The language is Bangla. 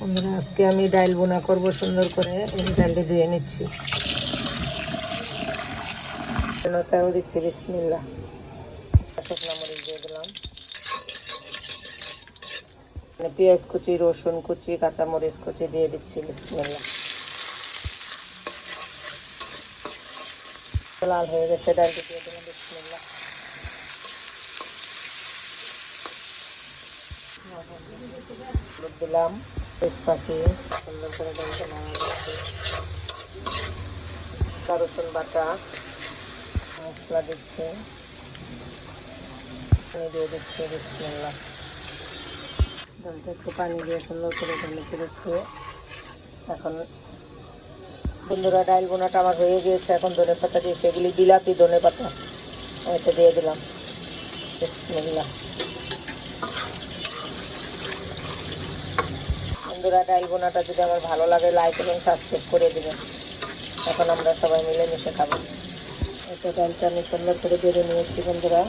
বন্ধুরা আজকে আমি ডাল বোনা করব সুন্দর করে। এই ডালটি ধুয়ে নিচ্ছি, তাও দিচ্ছি বিসমিল্লাহ। শুকনো মরিচ দিয়ে দিলাম, পেঁয়াজ কুচি, রসুন কুচি, কাঁচামরিচ কুচি দিয়ে দিচ্ছি বিসমিল্লাহ। লাল হয়ে গেছে, ডালটি দিয়ে দিলাম বিসমিল্লাহ। হলুদ দিলাম, তেজপাতি সুন্দর করে ডালটা নাড়া দিচ্ছি। রসুন বাটা, মশলা দিচ্ছি, দিয়ে দিচ্ছি বিসমিল্লাহ। ডালটা একটু পানি দিয়ে সুন্দর করে ঢেলে তুলেছি। এখন বন্ধুরা ডাল বোনাটা আমার হয়ে গিয়েছে। এখন ধনে পাতা দিয়ে, সেগুলি বিলাতি ধনে পাতা এটা দিয়ে দিলাম বিসমিল্লাহ। বন্ধুরা ডাল বোনাটা যদি আমার ভালো লাগে লাইক এবং সাবস্ক্রাইব করে দেবেন। এখন আমরা সবাই মিলে মিশে খাবো। এটা ডালটা আমি সুন্দর করে বেড়ে নিয়েছি বন্ধুরা।